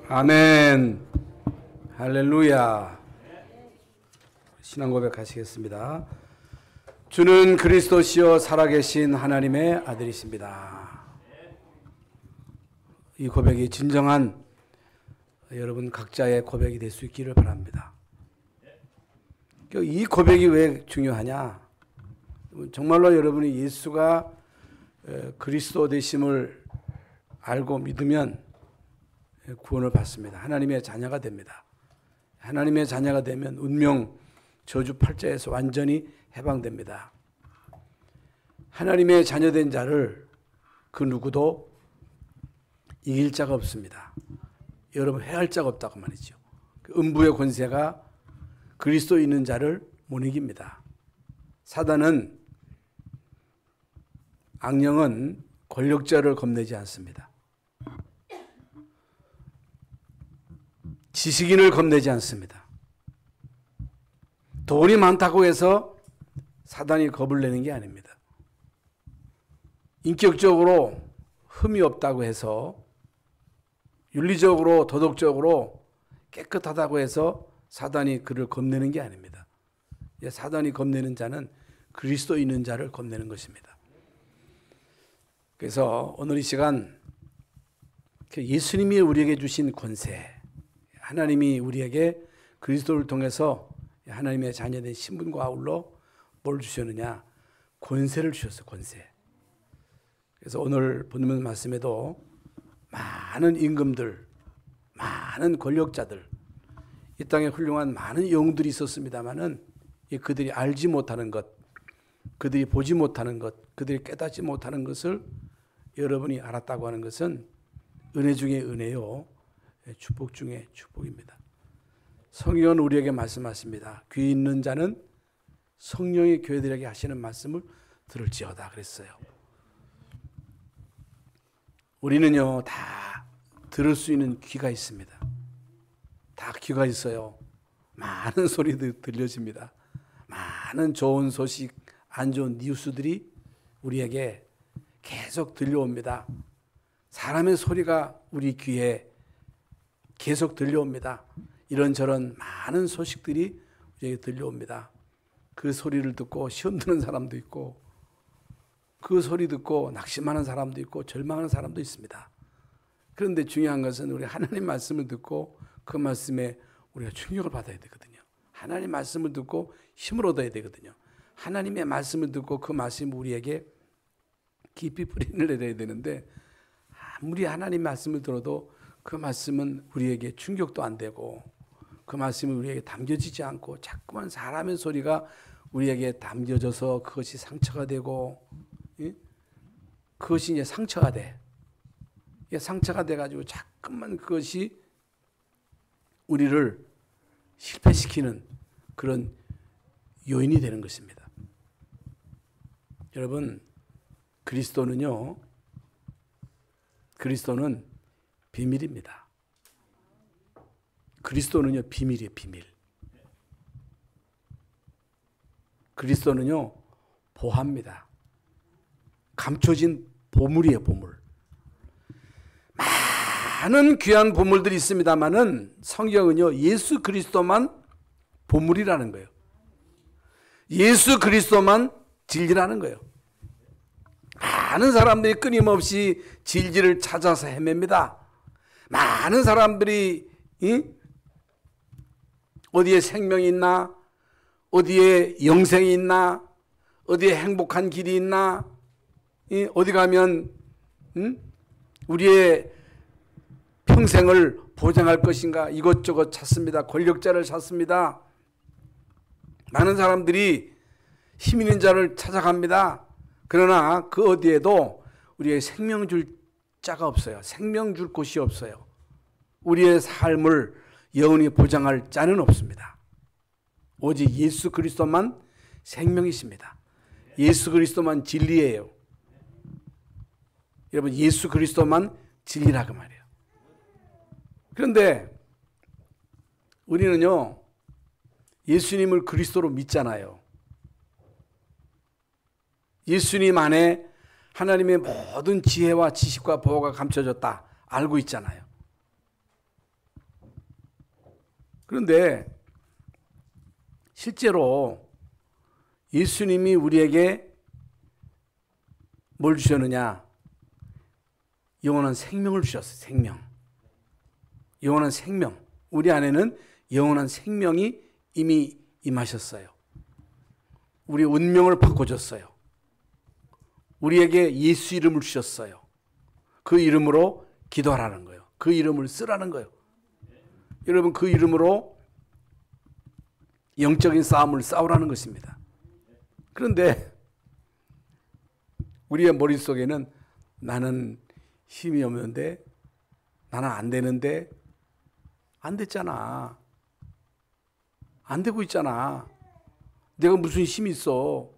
아멘. 할렐루야. 신앙 고백하시겠습니다. 주는 그리스도시요 살아계신 하나님의 아들이십니다. 이 고백이 진정한 여러분 각자의 고백이 될 수 있기를 바랍니다. 이 고백이 왜 중요하냐? 정말로 여러분이 예수가 그리스도 되심을 알고 믿으면 구원을 받습니다. 하나님의 자녀가 됩니다. 하나님의 자녀가 되면 운명 저주 팔자에서 완전히 해방됩니다. 하나님의 자녀된 자를 그 누구도 이길 자가 없습니다. 여러분 해할 자가 없다고 말이죠. 음부의 권세가 그리스도 있는 자를 못 이깁니다. 사단은, 악령은 권력자를 겁내지 않습니다. 지식인을 겁내지 않습니다. 돈이 많다고 해서 사단이 겁을 내는 게 아닙니다. 인격적으로 흠이 없다고 해서, 윤리적으로 도덕적으로 깨끗하다고 해서 사단이 그를 겁내는 게 아닙니다. 사단이 겁내는 자는 그리스도 있는 자를 겁내는 것입니다. 그래서 오늘 이 시간 예수님이 우리에게 주신 권세, 하나님이 우리에게 그리스도를 통해서 하나님의 자녀된 신분과 아울러 뭘 주셨느냐? 권세를 주셨어요. 권세. 그래서 오늘 본문 말씀에도 많은 임금들, 많은 권력자들, 이 땅에 훌륭한 많은 영웅들이 있었습니다마는 그들이 알지 못하는 것, 그들이 보지 못하는 것, 그들이 깨닫지 못하는 것을 여러분이 알았다고 하는 것은 은혜 중에 은혜요, 축복 중에 축복입니다. 성경은 우리에게 말씀하십니다. 귀 있는 자는 성령이 교회들에게 하시는 말씀을 들을지어다 그랬어요. 우리는요 다 들을 수 있는 귀가 있습니다. 다 귀가 있어요. 많은 소리도 들려집니다. 많은 좋은 소식, 안 좋은 뉴스들이 우리에게 계속 들려옵니다. 사람의 소리가 우리 귀에 계속 들려옵니다. 이런저런 많은 소식들이 우리에게 들려옵니다. 그 소리를 듣고 시험드는 사람도 있고, 그 소리 듣고 낙심하는 사람도 있고, 절망하는 사람도 있습니다. 그런데 중요한 것은 우리 하나님 말씀을 듣고 그 말씀에 우리가 충격을 받아야 되거든요. 하나님 말씀을 듣고 힘을 얻어야 되거든요. 하나님의 말씀을 듣고 그 말씀이 우리에게 깊이 뿌리를 내려야 되는데, 아무리 하나님 말씀을 들어도 그 말씀은 우리에게 충격도 안 되고, 그 말씀이 우리에게 담겨지지 않고 자꾸만 사람의 소리가 우리에게 담겨져서 그것이 상처가 되고, 그것이 이제 상처가 돼. 상처가 돼가지고 자꾸만 그것이 우리를 실패시키는 그런 요인이 되는 것입니다. 여러분, 그리스도는 비밀입니다. 그리스도는요 비밀이에요. 비밀. 그리스도는요 보화입니다. 감춰진 보물이에요. 보물. 많은 귀한 보물들이 있습니다만은 성경은요 예수 그리스도만 보물이라는 거예요. 예수 그리스도만 진리라는 거예요. 많은 사람들이 끊임없이 진리를 찾아서 헤맵니다. 많은 사람들이 어디에 생명이 있나, 어디에 영생이 있나, 어디에 행복한 길이 있나, 어디 가면 우리의 평생을 보장할 것인가, 이것저것 찾습니다. 권력자를 찾습니다. 많은 사람들이 힘 있는 자를 찾아갑니다. 그러나 그 어디에도 우리의 생명 줄 자가 없어요. 생명 줄 곳이 없어요. 우리의 삶을 영원히 보장할 자는 없습니다. 오직 예수 그리스도만 생명이십니다. 예수 그리스도만 진리예요. 여러분, 예수 그리스도만 진리라고 말이에요. 그런데 우리는요 예수님을 그리스도로 믿잖아요. 예수님 안에 하나님의 모든 지혜와 지식과 보호가 감춰졌다 알고 있잖아요. 그런데 실제로 예수님이 우리에게 뭘 주셨느냐? 영원한 생명을 주셨어요. 생명. 영원한 생명. 우리 안에는 영원한 생명이 이미 임하셨어요. 우리의 운명을 바꿔줬어요. 우리에게 예수 이름을 주셨어요. 그 이름으로 기도하라는 거예요. 그 이름을 쓰라는 거예요. 여러분, 그 이름으로 영적인 싸움을 싸우라는 것입니다. 그런데 우리의 머릿속에는 나는 힘이 없는데, 나는 안 되는데, 안 됐잖아. 안 되고 있잖아. 내가 무슨 힘이 있어.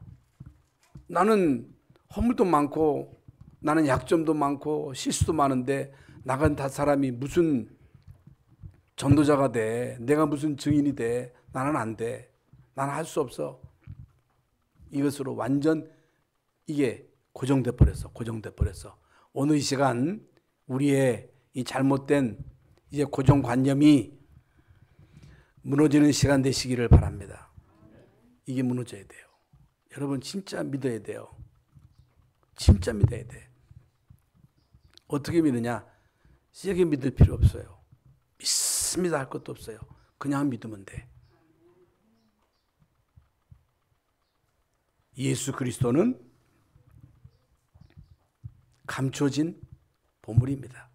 나는 허물도 많고, 나는 약점도 많고, 실수도 많은데, 나간 다 사람이 무슨 전도자가 돼. 내가 무슨 증인이 돼. 나는 안 돼. 나는 할 수 없어. 이것으로 완전 이게 고정돼 버렸어. 고정돼 버렸어. 오늘 이 시간 우리의 이 잘못된 이제 고정관념이 무너지는 시간 되시기를 바랍니다. 이게 무너져야 돼요. 여러분 진짜 믿어야 돼요. 진짜 믿어야 돼. 어떻게 믿느냐? 세게 믿을 필요 없어요. 믿습니다 할 것도 없어요. 그냥 믿으면 돼. 예수 그리스도는 감춰진 보물입니다.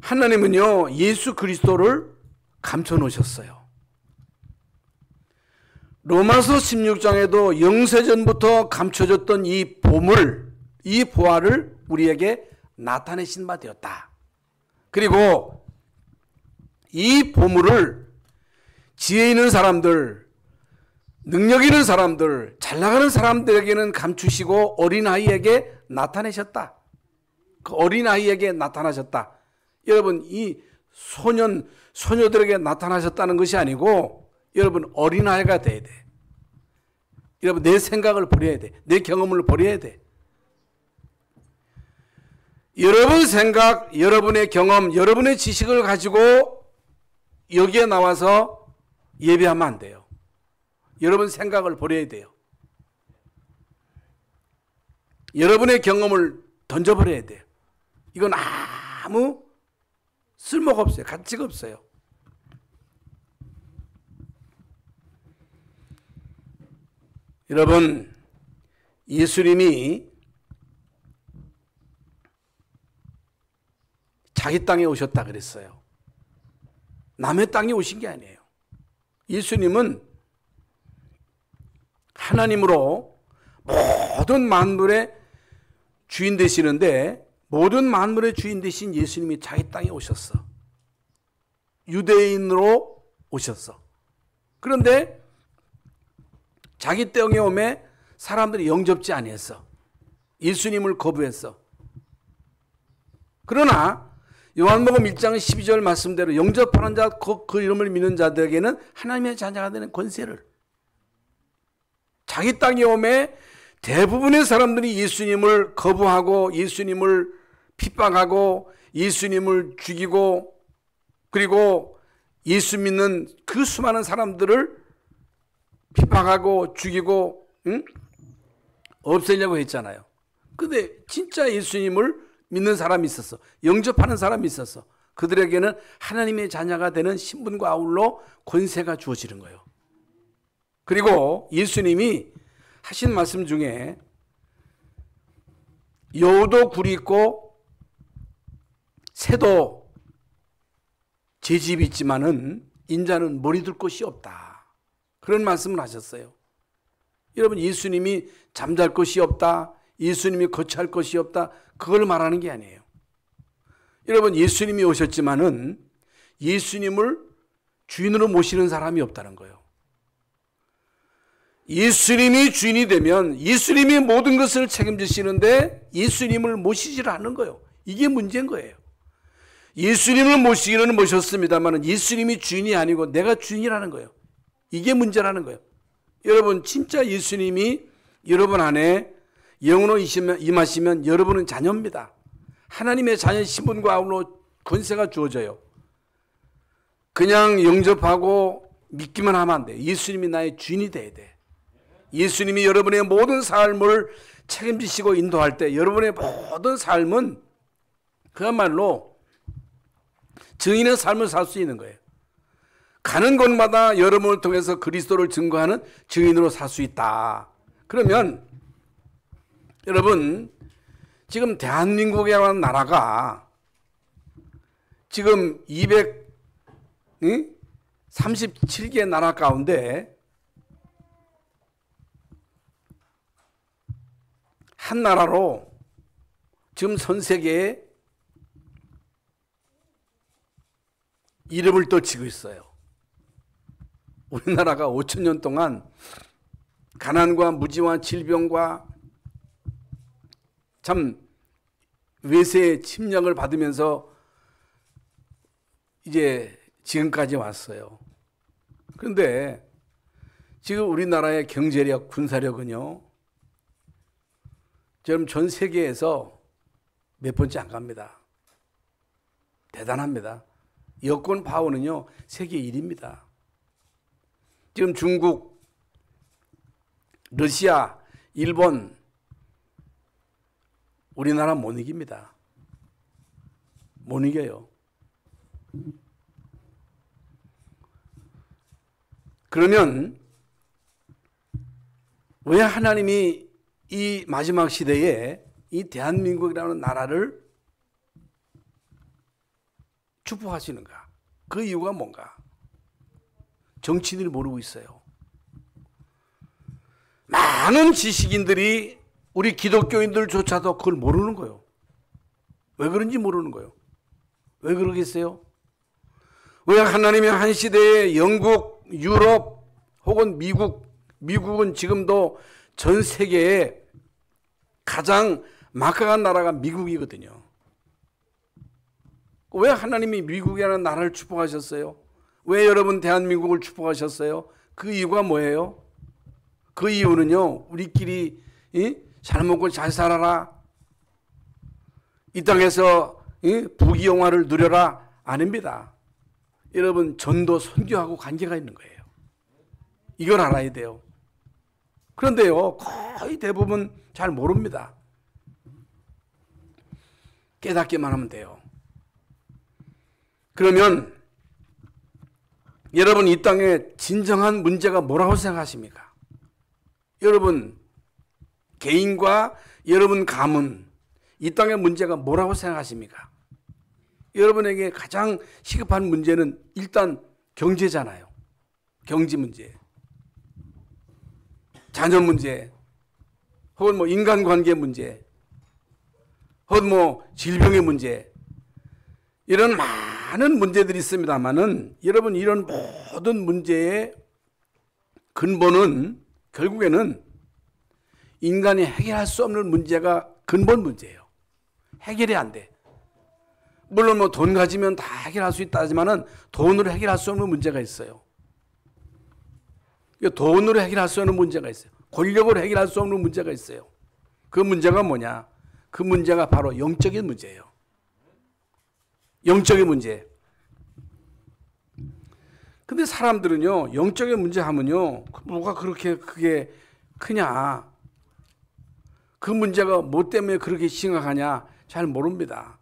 하나님은요, 예수 그리스도를 감춰 놓으셨어요. 로마서 16장에도 영세전부터 감춰졌던 이 보물, 이 보화를 우리에게 나타내신 바 되었다. 그리고 이 보물을 지혜 있는 사람들, 능력 있는 사람들, 잘 나가는 사람들에게는 감추시고 어린아이에게 나타내셨다. 그 어린아이에게 나타나셨다. 여러분, 이 소녀들에게 나타나셨다는 것이 아니고 여러분 어린아이가 돼야 돼. 여러분 내 생각을 버려야 돼. 내 경험을 버려야 돼. 여러분 생각, 여러분의 경험, 여러분의 지식을 가지고 여기에 나와서 예배하면 안 돼요. 여러분 생각을 버려야 돼요. 여러분의 경험을 던져버려야 돼요. 이건 아무 쓸모가 없어요. 가치가 없어요. 여러분, 예수님이 자기 땅에 오셨다 그랬어요. 남의 땅에 오신 게 아니에요. 예수님은 하나님으로 모든 만물의 주인 되시는데 모든 만물의 주인 되신 예수님이 자기 땅에 오셨어. 유대인으로 오셨어. 그런데 자기 땅에 오매 사람들이 영접지 아니했어. 예수님을 거부했어. 그러나 요한복음 1장 12절 말씀대로 영접하는 자, 그 이름을 믿는 자들에게는 하나님의 자녀가 되는 권세를. 자기 땅에 오매 대부분의 사람들이 예수님을 거부하고 예수님을 핍박하고 예수님을 죽이고 그리고 예수 믿는 그 수많은 사람들을 핍박하고 죽이고 없애려고 했잖아요. 근데 진짜 예수님을 믿는 사람이 있었어. 영접하는 사람이 있었어. 그들에게는 하나님의 자녀가 되는 신분과 아울러 권세가 주어지는 거예요. 그리고 예수님이 하신 말씀 중에 여우도 굴이 있고 새도 제 집이 있지만은 인자는 머리 둘 곳이 없다. 그런 말씀을 하셨어요. 여러분 예수님이 잠잘 곳이 없다. 예수님이 거처할 것이 없다. 그걸 말하는 게 아니에요. 여러분 예수님이 오셨지만은 예수님을 주인으로 모시는 사람이 없다는 거예요. 예수님이 주인이 되면 예수님이 모든 것을 책임지시는데 예수님을 모시질 않는 거예요. 이게 문제인 거예요. 예수님을 모시기는 모셨습니다만 예수님이 주인이 아니고 내가 주인이라는 거예요. 이게 문제라는 거예요. 여러분 진짜 예수님이 여러분 안에 영으로 임하시면 여러분은 자녀입니다. 하나님의 자녀 신분과 아울러 권세가 주어져요. 그냥 영접하고 믿기만 하면 안 돼. 예수님이 나의 주인이 돼야 돼. 예수님이 여러분의 모든 삶을 책임지시고 인도할 때 여러분의 모든 삶은 그야말로 증인의 삶을 살 수 있는 거예요. 가는 곳마다 여러분을 통해서 그리스도를 증거하는 증인으로 살 수 있다. 그러면 여러분, 지금 대한민국이라는 나라가 지금 237개 나라 가운데 한 나라로 지금 전 세계에 이름을 떨치고 있어요. 우리나라가 5천 년 동안 가난과 무지와 질병과 참 외세의 침략을 받으면서 이제 지금까지 왔어요. 그런데 지금 우리나라의 경제력, 군사력은요, 지금 전 세계에서 몇 번째 안 갑니다. 대단합니다. 여권 파워는요, 세계 1위입니다. 지금 중국, 러시아, 일본, 우리나라 못 이깁니다. 못 이겨요. 그러면 왜 하나님이 이 마지막 시대에 이 대한민국이라는 나라를 축복하시는가? 그 이유가 뭔가? 정치인들이 모르고 있어요. 많은 지식인들이 우리 기독교인들조차도 그걸 모르는 거예요. 왜 그런지 모르는 거예요. 왜 그러겠어요? 왜 하나님의 한 시대에 영국, 유럽 혹은 미국은 지금도 전 세계에 가장 막강한 나라가 미국이거든요. 왜 하나님이 미국이라는 나라를 축복하셨어요? 왜 여러분 대한민국을 축복하셨어요? 그 이유가 뭐예요? 그 이유는요, 우리끼리 잘 먹고 잘 살아라, 이 땅에서 부귀영화를 누려라, 아닙니다. 여러분, 전도 선교하고 관계가 있는 거예요. 이걸 알아야 돼요. 그런데요, 거의 대부분 잘 모릅니다. 깨닫기만 하면 돼요. 그러면 여러분, 이 땅에 진정한 문제가 뭐라고 생각하십니까? 여러분 개인과 여러분 가문, 이 땅의 문제가 뭐라고 생각하십니까? 여러분에게 가장 시급한 문제는 일단 경제잖아요. 경제 문제, 자녀 문제, 혹은 뭐 인간관계 문제, 혹은 뭐 질병의 문제, 이런 많은 문제들이 있습니다만은 여러분, 이런 모든 문제의 근본은 결국에는 인간이 해결할 수 없는 문제가 근본 문제예요. 해결이 안 돼. 물론 뭐 돈 가지면 다 해결할 수 있다 하지만은 돈으로 해결할 수 없는 문제가 있어요. 돈으로 해결할 수 없는 문제가 있어요. 권력으로 해결할 수 없는 문제가 있어요. 그 문제가 뭐냐? 그 문제가 바로 영적인 문제예요. 영적인 문제. 근데 사람들은요, 영적인 문제 하면요, 뭐가 그렇게 그게 크냐? 그 문제가 뭐 때문에 그렇게 심각하냐? 잘 모릅니다.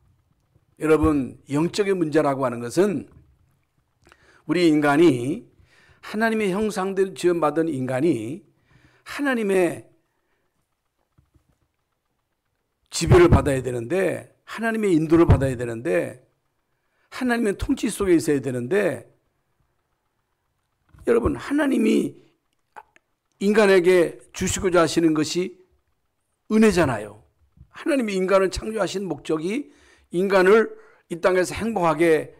여러분, 영적인 문제라고 하는 것은 우리 인간이, 하나님의 형상대로 지음받은 인간이 하나님의 지배를 받아야 되는데, 하나님의 인도를 받아야 되는데, 하나님의 통치 속에 있어야 되는데, 여러분, 하나님이 인간에게 주시고자 하시는 것이 은혜잖아요. 하나님이 인간을 창조하신 목적이 인간을 이 땅에서 행복하게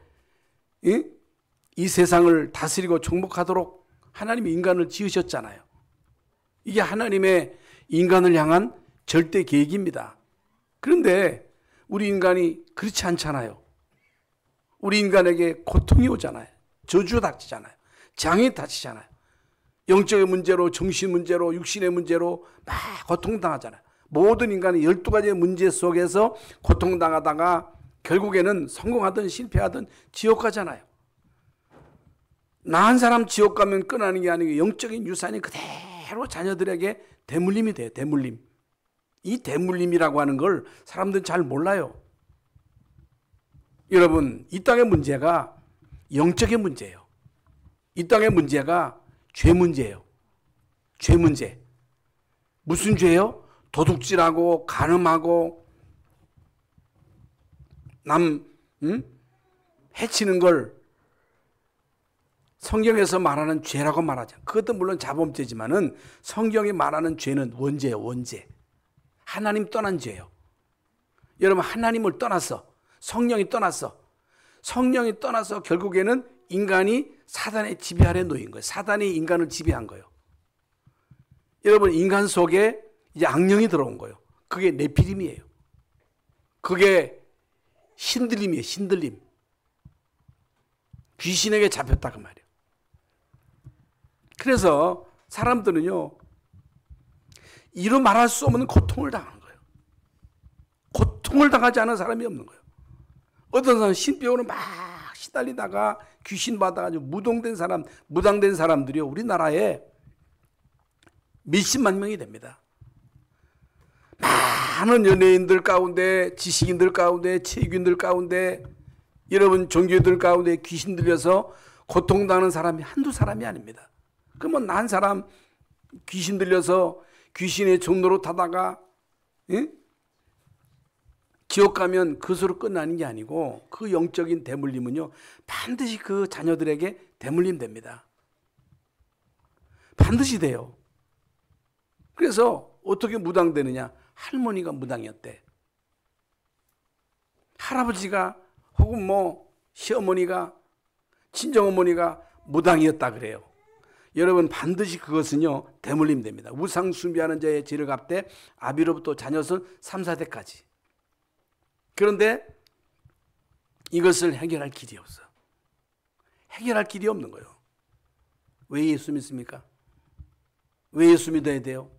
이 세상을 다스리고 정복하도록 하나님이 인간을 지으셨잖아요. 이게 하나님의 인간을 향한 절대 계획입니다. 그런데 우리 인간이 그렇지 않잖아요. 우리 인간에게 고통이 오잖아요. 저주가 닥치잖아요. 장애 닥치잖아요. 영적인 문제로, 정신 문제로, 육신의 문제로 막 고통당하잖아요. 모든 인간이 12가지의 문제 속에서 고통당하다가 결국에는 성공하든 실패하든 지옥 가잖아요. 나 한 사람 지옥 가면 끝나는 게 아니고 영적인 유산이 그대로 자녀들에게 대물림이 돼요. 대물림. 이 대물림이라고 하는 걸 사람들은 잘 몰라요. 여러분, 이 땅의 문제가 영적인 문제예요. 이 땅의 문제가 죄 문제예요. 죄 문제. 무슨 죄요? 도둑질하고 간음하고 남 해치는 걸 성경에서 말하는 죄라고 말하죠. 그것도 물론 자범죄지만은 성경이 말하는 죄는 원죄예요. 원죄. 하나님 떠난 죄예요. 여러분, 하나님을 떠났어. 성령이 떠났어. 성령이 떠나서 결국에는 인간이 사단의 지배 아래 놓인 거예요. 사단이 인간을 지배한 거예요. 여러분, 인간 속에 이제 악령이 들어온 거예요. 그게 네피림이에요. 그게 신들림이에요. 신들림. 귀신에게 잡혔다 그 말이에요. 그래서 사람들은요, 이루 말할 수 없는 고통을 당하는 거예요. 고통을 당하지 않은 사람이 없는 거예요. 어떤 사람은 신병으로 막 시달리다가 귀신 받아가지고 무당된 사람들이요, 우리나라에 몇십만 명이 됩니다. 많은 연예인들 가운데, 지식인들 가운데, 체육인들 가운데, 여러분 종교들 가운데 귀신 들려서 고통당하는 사람이 한두 사람이 아닙니다. 그러면 한 사람 귀신 들려서 귀신의 종로로 타다가 지옥 가면 그것으로 끝나는 게 아니고 그 영적인 대물림은요, 반드시 그 자녀들에게 대물림 됩니다. 반드시 돼요. 그래서 어떻게 무당되느냐? 할머니가 무당이었대. 할아버지가 혹은 시어머니가, 친정어머니가 무당이었다 그래요. 여러분, 반드시 그것은요, 대물림 됩니다. 우상 숭배하는 자의 죄를 갚되 아비로부터 자녀선 3, 4대까지. 그런데 이것을 해결할 길이 없어. 해결할 길이 없는 거예요. 왜 예수 믿습니까? 왜 예수 믿어야 돼요?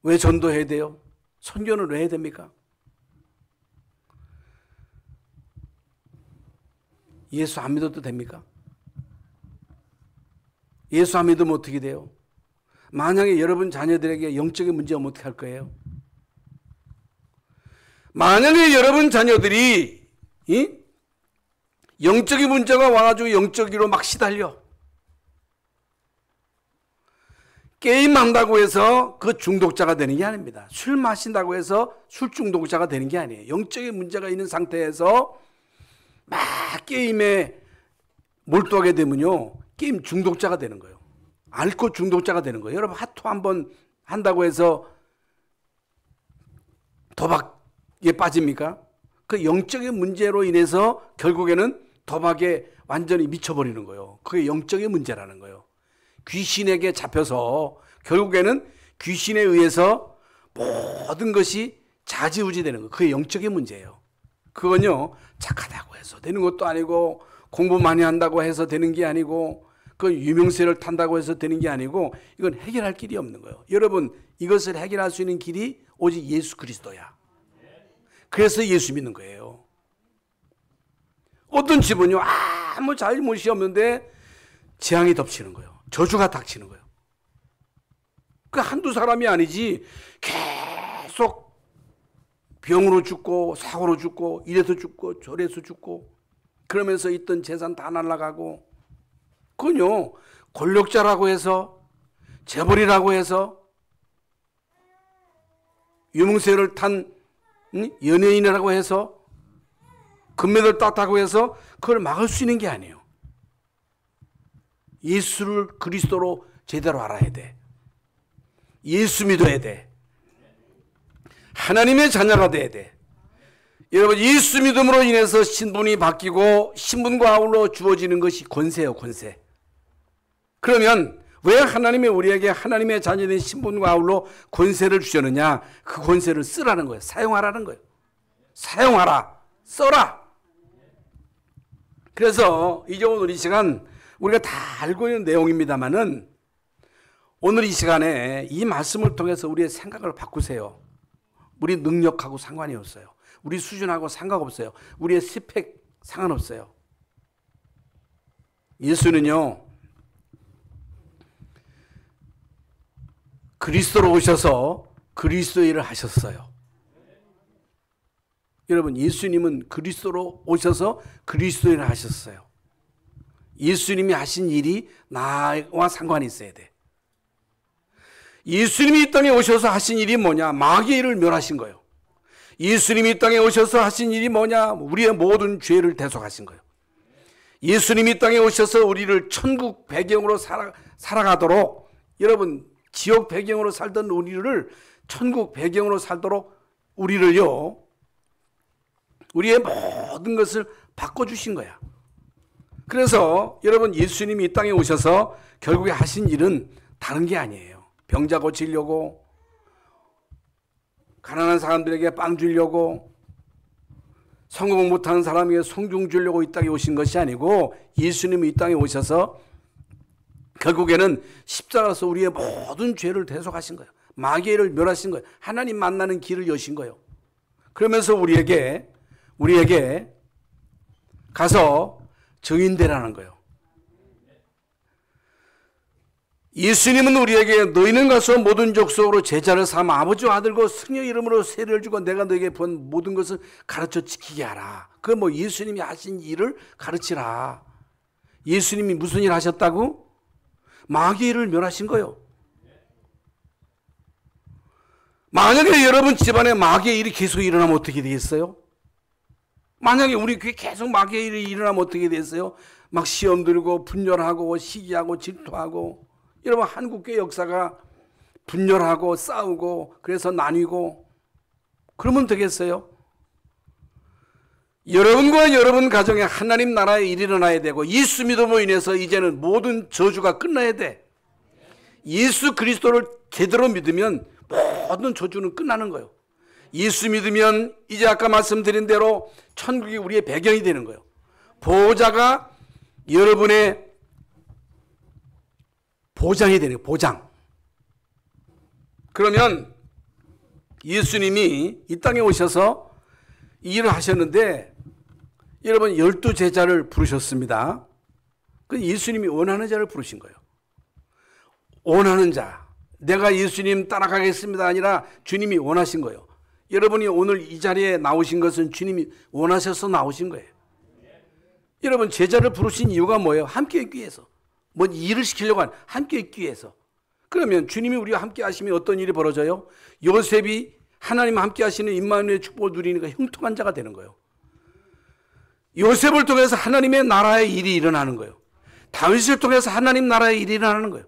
왜 전도해야 돼요? 선교는 왜 해야 됩니까? 예수 안 믿어도 됩니까? 예수 안 믿으면 어떻게 돼요? 만약에 여러분 자녀들에게 영적인 문제가 어떻게 할 거예요? 만약에 여러분 자녀들이 영적인 문제가 와가지고 영적으로 막 시달려. 게임한다고 해서 그 중독자가 되는 게 아닙니다. 술 마신다고 해서 술 중독자가 되는 게 아니에요. 영적인 문제가 있는 상태에서 막 게임에 몰두하게 되면요, 게임 중독자가 되는 거예요. 알코올 중독자가 되는 거예요. 여러분, 하토 한번 한다고 해서 도박에 빠집니까? 그 영적인 문제로 인해서 결국에는 도박에 완전히 미쳐버리는 거예요. 그게 영적인 문제라는 거예요. 귀신에게 잡혀서 결국에는 귀신에 의해서 모든 것이 좌지우지 되는 거예요. 그게 영적인 문제예요. 그건요, 착하다고 해서 되는 것도 아니고, 공부 많이 한다고 해서 되는 게 아니고, 그 유명세를 탄다고 해서 되는 게 아니고, 이건 해결할 길이 없는 거예요. 여러분, 이것을 해결할 수 있는 길이 오직 예수 그리스도야. 그래서 예수 믿는 거예요. 어떤 집은요, 아무 잘못이 없는데 재앙이 덮치는 거예요. 저주가 닥치는 거예요. 그 한두 사람이 아니지, 계속 병으로 죽고 사고로 죽고 이래서 죽고 저래서 죽고 그러면서 있던 재산 다 날아가고, 그건요, 권력자라고 해서, 재벌이라고 해서, 유명세를 탄 연예인이라고 해서, 금메달 땄다고 해서 그걸 막을 수 있는 게 아니에요. 예수를 그리스도로 제대로 알아야 돼. 예수 믿어야 돼. 하나님의 자녀가 돼야 돼. 여러분, 예수 믿음으로 인해서 신분이 바뀌고 신분과 아울러 주어지는 것이 권세예요, 권세. 그러면 왜 하나님이 우리에게 하나님의 자녀된 신분과 아울러 권세를 주셨느냐? 그 권세를 쓰라는 거예요. 사용하라는 거예요. 사용하라. 써라. 그래서 이제 오늘 이 시간 우리가 다 알고 있는 내용입니다만은 오늘 이 시간에 이 말씀을 통해서 우리의 생각을 바꾸세요. 우리 능력하고 상관이 없어요. 우리 수준하고 상관없어요. 우리의 스펙 상관없어요. 예수는요, 그리스도로 오셔서 그리스도의 일을 하셨어요. 여러분, 예수님은 그리스도로 오셔서 그리스도의 일을 하셨어요. 예수님이 하신 일이 나와 상관이 있어야 돼. 예수님이 이 땅에 오셔서 하신 일이 뭐냐? 마귀의 일을 멸하신 거예요. 예수님이 이 땅에 오셔서 하신 일이 뭐냐? 우리의 모든 죄를 대속하신 거예요. 예수님이 이 땅에 오셔서 우리를 천국 배경으로 살아가도록, 여러분, 지옥 배경으로 살던 우리를 천국 배경으로 살도록 우리를요, 우리의 모든 것을 바꿔주신 거야. 그래서 여러분, 예수님이 이 땅에 오셔서 결국에 하신 일은 다른 게 아니에요. 병자 고치려고, 가난한 사람들에게 빵 주려고, 성공 못하는 사람에게 송중 주려고 이 땅에 오신 것이 아니고, 예수님이 이 땅에 오셔서 결국에는 십자가에서 우리의 모든 죄를 대속하신 거예요. 마귀를 멸하신 거예요. 하나님 만나는 길을 여신 거예요. 그러면서 우리에게 가서 증인되라는 거예요. 예수님은 우리에게 너희는 가서 모든 족속으로 제자를 삼아 아버지와 아들과 성령의 이름으로 세례를 주고 내가 너에게 본 모든 것을 가르쳐 지키게 하라. 그 뭐 예수님이 하신 일을 가르치라. 예수님이 무슨 일 하셨다고? 마귀의 일을 멸하신 거예요. 만약에 여러분 집안에 마귀의 일이 계속 일어나면 어떻게 되겠어요? 만약에 우리 귀에 계속 마귀의 일이 일어나면 어떻게 되겠어요? 막 시험 들고 분열하고 시기하고 질투하고. 여러분, 한국교회 역사가 분열하고 싸우고 그래서 나뉘고 그러면 되겠어요? 여러분과 여러분 가정에 하나님 나라의 일이 일어나야 되고, 예수 믿음으로 인해서 이제는 모든 저주가 끝나야 돼. 예수 그리스도를 제대로 믿으면 모든 저주는 끝나는 거예요. 예수 믿으면 이제 아까 말씀드린 대로 천국이 우리의 배경이 되는 거예요. 보호자가 여러분의 보장이 되는 거예요. 보장. 그러면 예수님이 이 땅에 오셔서 이 일을 하셨는데, 여러분 12제자를 부르셨습니다. 그 예수님이 원하는 자를 부르신 거예요. 원하는 자. 내가 예수님 따라가겠습니다 아니라 주님이 원하신 거예요. 여러분이 오늘 이 자리에 나오신 것은 주님이 원하셔서 나오신 거예요. 여러분, 제자를 부르신 이유가 뭐예요? 함께 있기 위해서. 뭐 일을 시키려고 하는, 함께 있기 위해서. 그러면 주님이 우리와 함께 하시면 어떤 일이 벌어져요? 요셉이 하나님 함께 하시는 임마누엘의 축복을 누리니까 형통한 자가 되는 거예요. 요셉을 통해서 하나님의 나라의 일이 일어나는 거예요. 다윗을 통해서 하나님 나라의 일이 일어나는 거예요.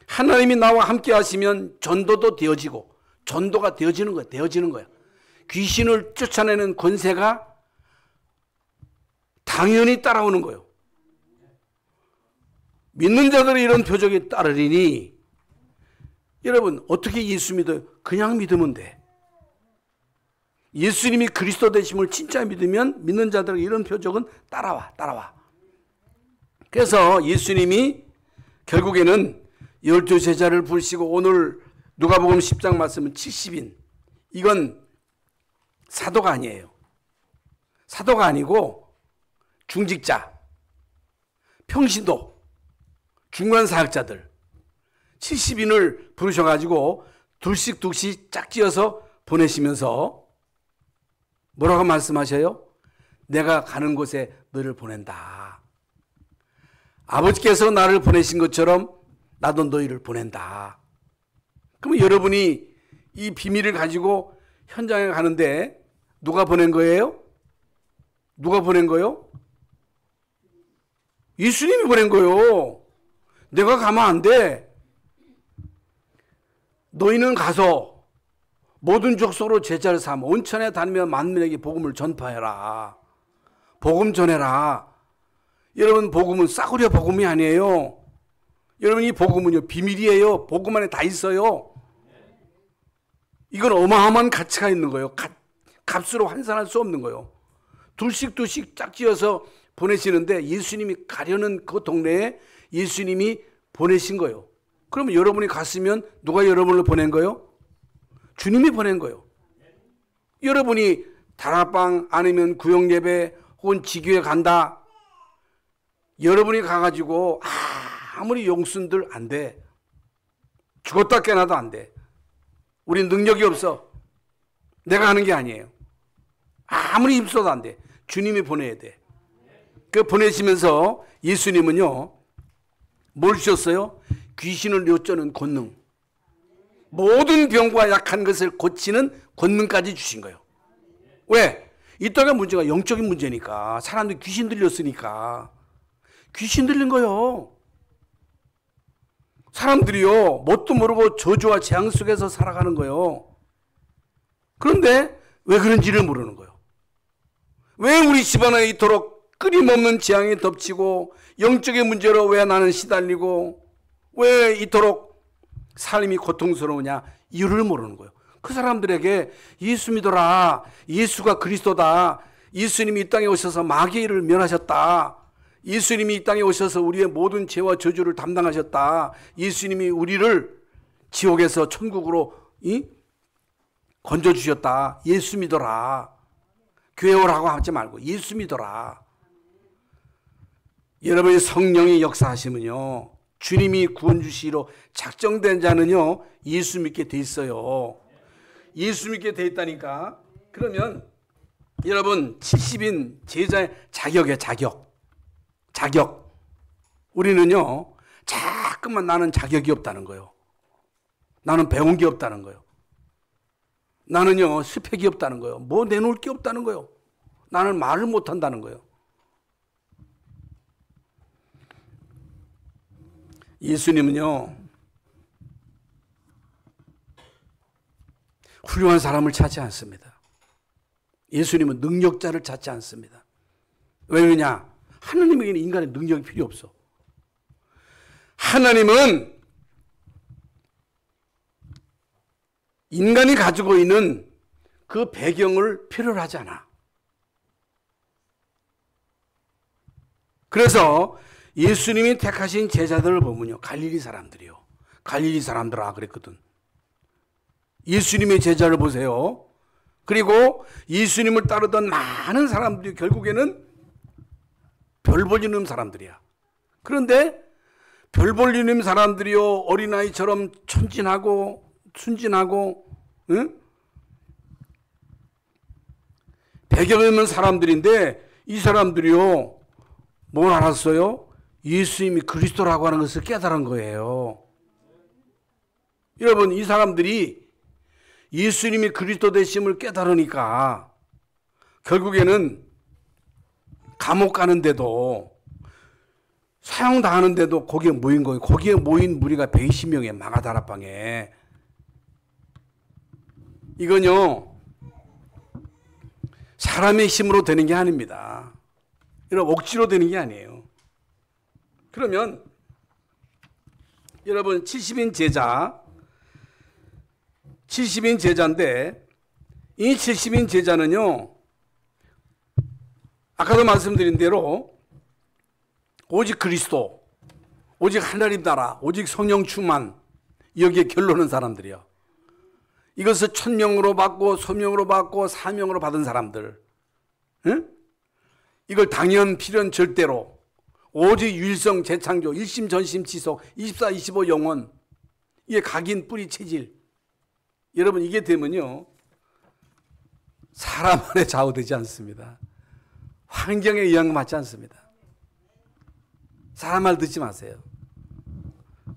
하나님이 나와 함께 하시면 전도도 되어지고, 전도가 되어지는 거예요. 되어지는 거예요. 귀신을 쫓아내는 권세가 당연히 따라오는 거예요. 믿는 자들이 이런 표적이 따르리니, 여러분 어떻게 예수 믿어요? 그냥 믿으면 돼. 예수님이 그리스도 되심을 진짜 믿으면 믿는 자들에게 이런 표적은 따라와. 그래서 예수님이 결국에는 12제자를 부르시고, 오늘 누가복음 10장 말씀은 70인. 이건 사도가 아니에요. 사도가 아니고 중직자, 평신도, 중간사역자들 70인을 부르셔가지고 둘씩 짝지어서 보내시면서 뭐라고 말씀하셔요? 내가 가는 곳에 너를 보낸다. 아버지께서 나를 보내신 것처럼 나도 너희를 보낸다. 그러면 여러분이 이 비밀을 가지고 현장에 가는데 누가 보낸 거예요? 누가 보낸 거예요? 예수님이 보낸 거예요. 내가 가면 안 돼. 너희는 가서 모든 족속으로 제자를 삼아 온천에 다니며 만민에게 복음을 전파해라. 복음 전해라. 여러분, 복음은 싸구려 복음이 아니에요. 여러분, 이 복음은요 비밀이에요. 복음 안에 다 있어요. 이건 어마어마한 가치가 있는 거예요. 값으로 환산할 수 없는 거예요. 둘씩 짝지어서 보내시는데, 예수님이 가려는 그 동네에 예수님이 보내신 거예요. 그러면 여러분이 갔으면 누가 여러분을 보낸 거예요? 주님이 보낸 거예요. 여러분이 다락방 아니면 구역예배 혹은 지교회 간다. 여러분이 가가지고 아무리 용순들 안 돼. 죽었다 깨나도 안 돼. 우린 능력이 없어. 내가 하는 게 아니에요. 아무리 힘써도 안 돼. 주님이 보내야 돼. 그 보내시면서 예수님은요, 뭘 주셨어요? 귀신을 쫓는 권능. 모든 병과 약한 것을 고치는 권능까지 주신 거예요. 왜? 이 땅의 문제가 영적인 문제니까. 사람들이 귀신 들렸으니까. 귀신 들린 거예요. 사람들이요, 뭣도 모르고 저주와 재앙 속에서 살아가는 거예요. 그런데 왜 그런지를 모르는 거예요. 왜 우리 집안에 이토록 끊임없는 재앙이 덮치고 영적인 문제로 왜 나는 시달리고 왜 이토록 삶이 고통스러우냐? 이유를 모르는 거예요. 그 사람들에게 예수 믿어라. 예수가 그리스도다. 예수님이 이 땅에 오셔서 마귀의 일을 멸하셨다. 예수님이 이 땅에 오셔서 우리의 모든 죄와 저주를 담당하셨다. 예수님이 우리를 지옥에서 천국으로 건져주셨다. 예수 믿어라. 교회 오라고 하지 말고 예수 믿어라. 여러분의 성령이 역사하시면요, 주님이 구원 주시기로 작정된 자는요, 예수 믿게 돼 있어요. 예수 믿게 돼 있다니까. 그러면 여러분 70인 제자의 자격이에요. 자격. 우리는요, 자꾸만 나는 자격이 없다는 거예요. 나는 배운 게 없다는 거예요. 나는요, 스펙이 없다는 거예요. 뭐 내놓을 게 없다는 거예요. 나는 말을 못한다는 거예요. 예수님은요, 훌륭한 사람을 찾지 않습니다. 예수님은 능력자를 찾지 않습니다. 왜냐? 하나님에게는 인간의 능력이 필요 없어. 하나님은 인간이 가지고 있는 그 배경을 필요로 하지 않아. 그래서 예수님이 택하신 제자들을 보면요, 갈릴리 사람들이요. 갈릴리 사람들아 그랬거든. 예수님의 제자를 보세요. 그리고 예수님을 따르던 많은 사람들이 결국에는 별 볼리는 사람들이야. 그런데 별 볼리는 사람들이요, 어린아이처럼 천진하고 순진하고 배경 있는 사람들인데 이 사람들이요, 뭘 알았어요? 예수님이 그리스도라고 하는 것을 깨달은 거예요. 여러분, 이 사람들이 예수님이 그리스도 되심을 깨달으니까 결국에는 감옥 가는데도, 사형당하는데도 거기에 모인 거예요. 거기에 모인 무리가 120명이에요. 마가다락방에. 이건요, 사람의 힘으로 되는 게 아닙니다. 이런 억지로 되는 게 아니에요. 그러면 여러분 70인 제자인데 이 70인 제자는요, 아까도 말씀드린 대로 오직 그리스도, 오직 하나님 나라, 오직 성령 충만, 여기에 결론은 사람들이요. 이것을 천명으로 받고 소명으로 받고 사명으로 받은 사람들, 응? 이걸 당연 필연 절대로 오직 유일성 재창조, 일심 전심 지속, 24, 25 영원, 이게 각인 뿌리 체질. 여러분, 이게 되면요, 사람 안에 좌우되지 않습니다. 환경에 의한 맞지 않습니다. 사람 말 듣지 마세요.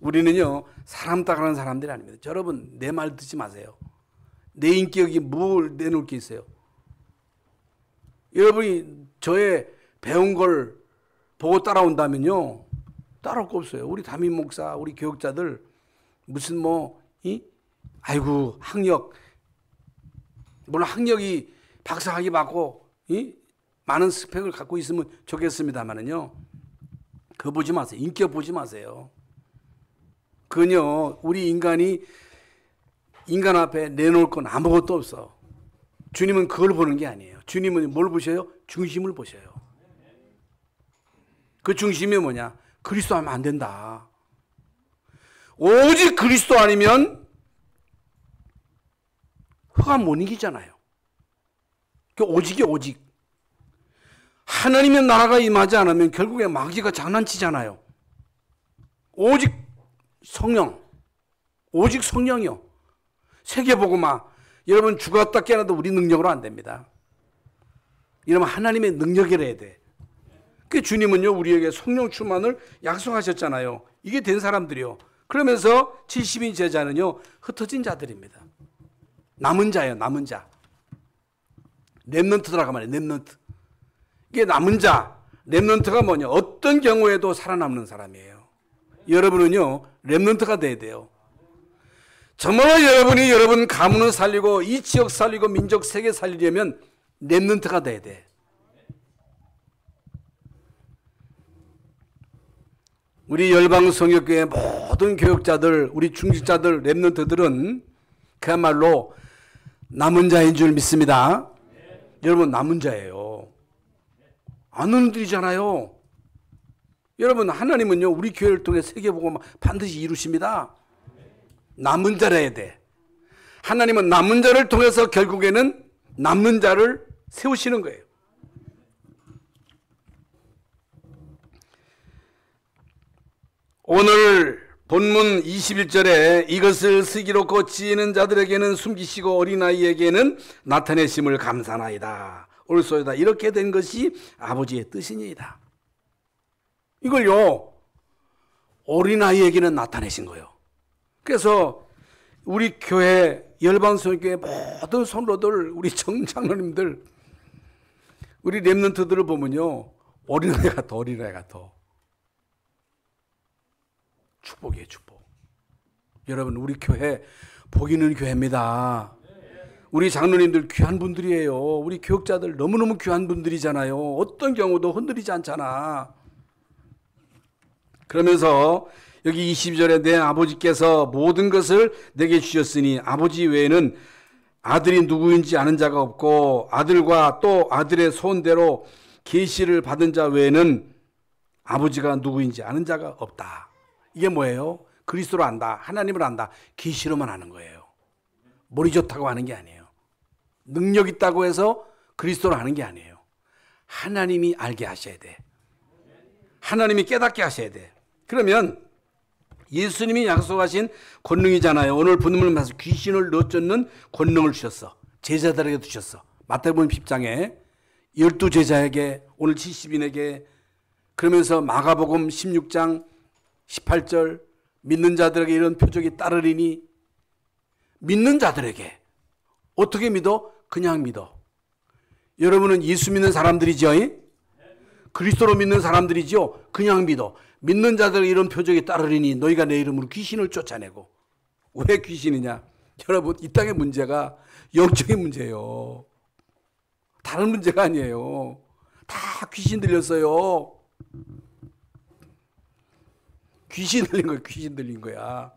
우리는요, 사람 따라가는 사람들이 아닙니다. 여러분, 내 말 듣지 마세요. 내 인격이 뭘 내놓을 게 있어요? 여러분이 저의 배운 걸 보고 따라온다면요, 따라올 거 없어요. 우리 담임 목사, 우리 교육자들 무슨 아이고 학력, 물론 학력이 박사학위 받고 많은 스펙을 갖고 있으면 좋겠습니다만은요, 그거 보지 마세요. 인격 보지 마세요. 그건요, 우리 인간이 인간 앞에 내놓을 건 아무것도 없어. 주님은 그걸 보는 게 아니에요. 주님은 뭘 보셔요? 중심을 보셔요. 그 중심이 뭐냐? 그리스도 하면 안 된다. 오직 그리스도 아니면 흑암 못 이기잖아요. 그 오직이 오직. 하나님의 나라가 임하지 않으면 결국에 마귀가 장난치잖아요. 오직 성령, 오직 성령이요. 세계복음화. 여러분 죽었다 깨어나도 우리 능력으로 안 됩니다. 이러면 하나님의 능력이라 해야 돼. 그 주님은요 우리에게 성령 충만을 약속하셨잖아요. 이게 된 사람들이요. 그러면서 70인 제자는요 흩어진 자들입니다. 남은 자예요. 남은 자. 렘넌트라고 말해요. 렘넌트. 이게 남은 자. 렘넌트가 뭐냐. 어떤 경우에도 살아남는 사람이에요. 여러분은요 렘넌트가 돼야 돼요. 정말 여러분이 여러분 가문을 살리고 이 지역 살리고 민족 세계 살리려면 렘넌트가 돼야 돼. 우리 열방성역교회 모든 교육자들, 우리 중직자들, 렘넌트들은 그야말로 남은 자인 줄 믿습니다. 여러분 남은 자예요. 안 흔들리잖아요. 여러분 하나님은요 우리 교회를 통해 세계복음 반드시 이루십니다. 남은 자라야 돼. 하나님은 남은 자를 통해서 결국에는 남는 자를 세우시는 거예요. 오늘 본문 21절에 이것을 슬기로 고치는 자들에게는 숨기시고 어린아이에게는 나타내심을 감사나이다. 옳소이다. 이렇게 된 것이 아버지의 뜻이니이다. 이걸요 어린아이에게는 나타내신 거예요. 그래서 우리 교회 열방성교회 모든 성도들, 우리 정장로님들, 우리 렘넌트들을 보면요 어린아이 같아. 어린아이 같아. 축복이에요. 축복. 여러분 우리 교회 복 있는 교회입니다. 우리 장로님들 귀한 분들이에요. 우리 교육자들 너무너무 귀한 분들이잖아요. 어떤 경우도 흔들리지 않잖아. 그러면서 여기 22절에 내 아버지께서 모든 것을 내게 주셨으니 아버지 외에는 아들이 누구인지 아는 자가 없고 아들과 또 아들의 소원대로 계시를 받은 자 외에는 아버지가 누구인지 아는 자가 없다. 이게 뭐예요? 그리스도로 안다. 하나님을 안다. 계시로만 아는 거예요. 머리 좋다고 하는 게 아니에요. 능력 있다고 해서 그리스도로 아는 게 아니에요. 하나님이 알게 하셔야 돼. 하나님이 깨닫게 하셔야 돼. 그러면 예수님이 약속하신 권능이잖아요. 오늘 본문을 봐서 귀신을 넣어쫓는 권능을 주셨어. 제자들에게 주셨어. 마태복음 10장에 12제자에게 오늘 70인에게 그러면서 마가복음 16장 18절 믿는 자들에게 이런 표적이 따르리니 믿는 자들에게 어떻게 믿어? 그냥 믿어. 여러분은 예수 믿는 사람들이죠. 그리스도로 믿는 사람들이죠. 그냥 믿어. 믿는 자들에게 이런 표적이 따르리니 너희가 내 이름으로 귀신을 쫓아내고. 왜 귀신이냐? 여러분 이 땅의 문제가 영적인 문제예요. 다른 문제가 아니에요. 다 귀신 들렸어요. 귀신 들린 거야. 귀신 들린 거야.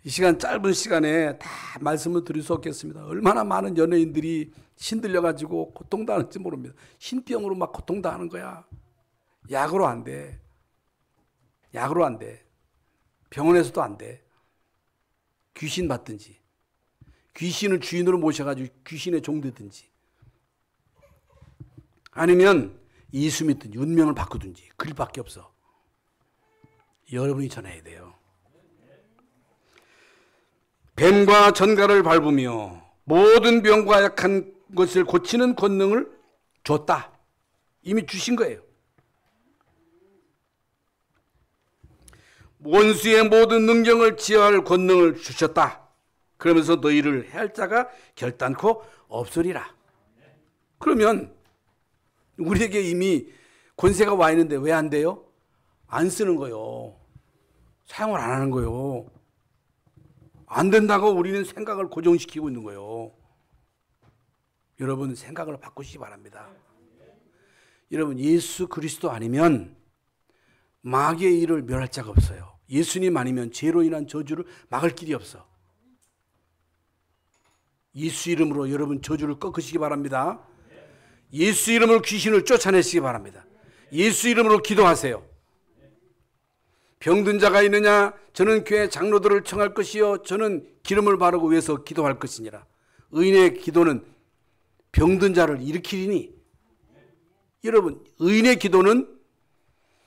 이 시간 짧은 시간에 다 말씀을 드릴 수 없겠습니다. 얼마나 많은 연예인들이 신들려가지고 고통당하는지 모릅니다. 신병으로 막 고통당하는 거야. 약으로 안 돼. 약으로 안 돼. 병원에서도 안 돼. 귀신 받든지 귀신을 주인으로 모셔가지고 귀신의 종 되든지 아니면 예수 믿든지 운명을 바꾸든지 그 일밖에 없어. 여러분이 전해야 돼요. 뱀과 전갈을 밟으며 모든 병과 약한 것을 고치는 권능을 줬다. 이미 주신 거예요. 원수의 모든 능력을 제어할 권능을 주셨다. 그러면서 너희를 해할 자가 결단코 없으리라. 그러면 우리에게 이미 권세가 와 있는데 왜 안 돼요? 안 쓰는 거요. 사용을 안 하는 거요. 안 된다고 우리는 생각을 고정시키고 있는 거예요. 여러분 생각을 바꾸시기 바랍니다. 여러분 예수 그리스도 아니면 마귀의 일을 멸할 자가 없어요. 예수님 아니면 죄로 인한 저주를 막을 길이 없어. 예수 이름으로 여러분 저주를 꺾으시기 바랍니다. 예수 이름으로 귀신을 쫓아내시기 바랍니다. 예수 이름으로 기도하세요. 병든 자가 있느냐? 저는 교회 장로들을 청할 것이요 저는 기름을 바르고 위해서 기도할 것이니라. 의인의 기도는 병든 자를 일으키리니. 여러분, 의인의 기도는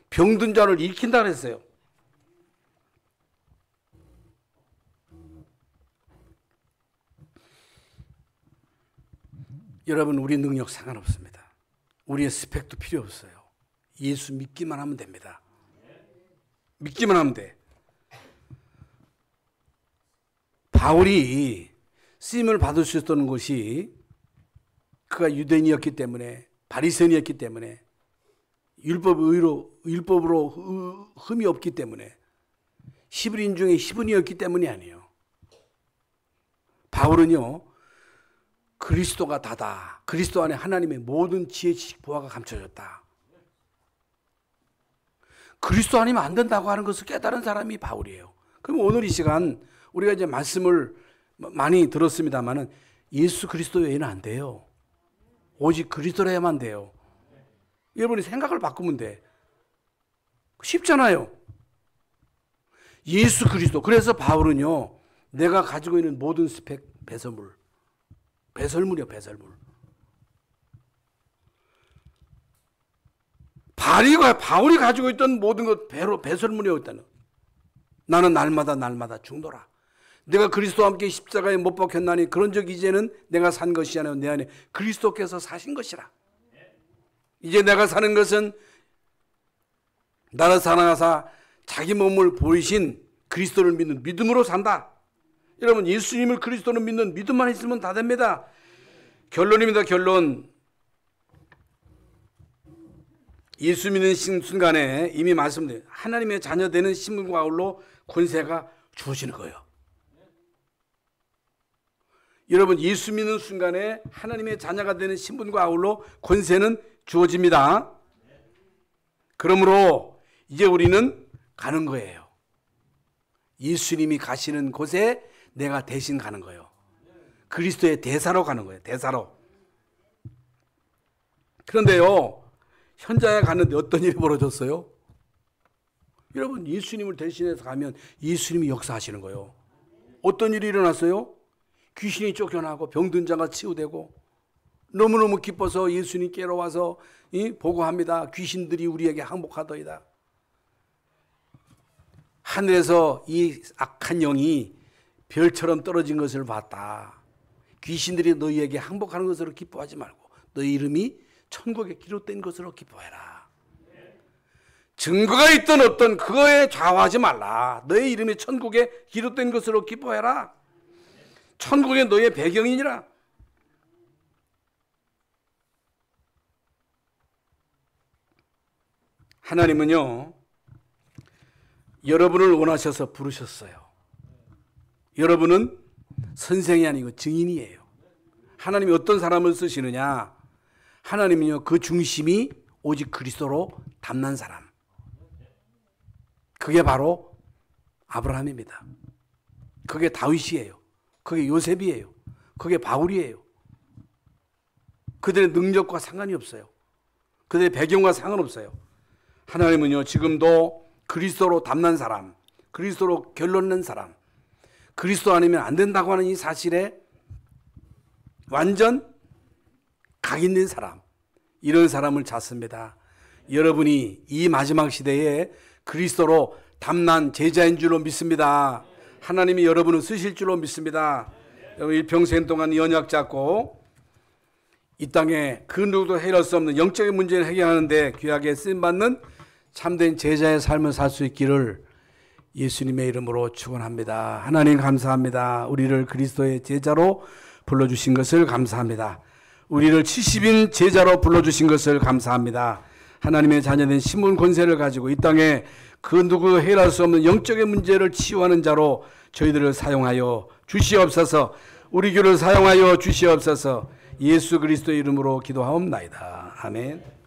병든 자를 일으킨다 그랬어요. 여러분, 우리 능력 상관없습니다. 우리의 스펙도 필요 없어요. 예수 믿기만 하면 됩니다. 믿기만 하면 돼. 바울이 쓰임을 받을 수 있었던 것이 그가 유대인이었기 때문에, 바리새인이었기 때문에, 율법으로 흠이 없기 때문에, 11인 중에 10인이었기 때문이 아니에요. 바울은요, 그리스도가 다다. 그리스도 안에 하나님의 모든 지혜, 지식, 보화가 감춰졌다. 그리스도 아니면 안 된다고 하는 것을 깨달은 사람이 바울이에요. 그럼 오늘 이 시간 우리가 이제 말씀을 많이 들었습니다만은 예수 그리스도 외에는 안 돼요. 오직 그리스도라야만 돼요. 여러분이 생각을 바꾸면 돼. 쉽잖아요. 예수 그리스도. 그래서 바울은요, 내가 가지고 있는 모든 스펙 배설물이요, 배설물. 바울이 가지고 있던 모든 것 배설물이었다는. 나는 날마다 죽노라. 내가 그리스도와 함께 십자가에 못 박혔나니 그런즉 이제는 내가 산 것이 아니라 내 안에 그리스도께서 사신 것이라. 이제 내가 사는 것은 나를 사랑하사 자기 몸을 보이신 그리스도를 믿는 믿음으로 산다. 여러분, 예수님을 그리스도를 믿는 믿음만 있으면 다 됩니다. 결론입니다. 결론. 예수 믿는 순간에 이미 말씀드린 하나님의 자녀 되는 신분과 아울러 권세가 주어지는 거예요. 여러분, 예수 믿는 순간에 하나님의 자녀가 되는 신분과 아울러 권세는 주어집니다. 그러므로 이제 우리는 가는 거예요. 예수님이 가시는 곳에 내가 대신 가는 거예요. 그리스도의 대사로 가는 거예요. 대사로. 그런데요, 현장에 갔는데 어떤 일이 벌어졌어요? 여러분, 예수님을 대신해서 가면 예수님이 역사하시는 거예요. 어떤 일이 일어났어요? 귀신이 쫓겨나고 병든 자가 치유되고, 너무너무 기뻐서 예수님께로 와서 보고합니다. 귀신들이 우리에게 항복하더이다. 하늘에서 이 악한 영이 별처럼 떨어진 것을 봤다. 귀신들이 너희에게 항복하는 것으로 기뻐하지 말고 너희 이름이 천국에 기록된 것으로 기뻐해라. 증거가 있던 어떤 그거에 좌우하지 말라. 너희 이름이 천국에 기록된 것으로 기뻐해라. 천국에 너의 배경이니라. 하나님은요, 여러분을 원하셔서 부르셨어요. 여러분은 선생이 아니고 증인이에요. 하나님이 어떤 사람을 쓰시느냐? 하나님은요, 그 중심이 오직 그리스도로 담난 사람. 그게 바로 아브라함입니다. 그게 다윗이에요. 그게 요셉이에요. 그게 바울이에요. 그들의 능력과 상관이 없어요. 그들의 배경과 상관없어요. 하나님은요, 지금도 그리스도로 담난 사람, 그리스도로 결론낸 사람, 그리스도 아니면 안 된다고 하는 이 사실에 완전 각인된 사람, 이런 사람을 찾습니다. 여러분이 이 마지막 시대에 그리스도로 담난 제자인 줄로 믿습니다. 하나님이 여러분을 쓰실 줄로 믿습니다. 여러분 일평생 동안 연약 잡고 이 땅에 그 누구도 해결할 수 없는 영적인 문제를 해결하는데 귀하게 쓰임받는 참된 제자의 삶을 살 수 있기를 예수님의 이름으로 축원합니다. 하나님 감사합니다. 우리를 그리스도의 제자로 불러주신 것을 감사합니다. 우리를 70인 제자로 불러주신 것을 감사합니다. 하나님의 자녀된 신분 권세를 가지고 이 땅에 그 누구 해결할 수 없는 영적인 문제를 치유하는 자로 저희들을 사용하여 주시옵소서. 우리 교를 사용하여 주시옵소서. 예수 그리스도의 이름으로 기도하옵나이다. 아멘.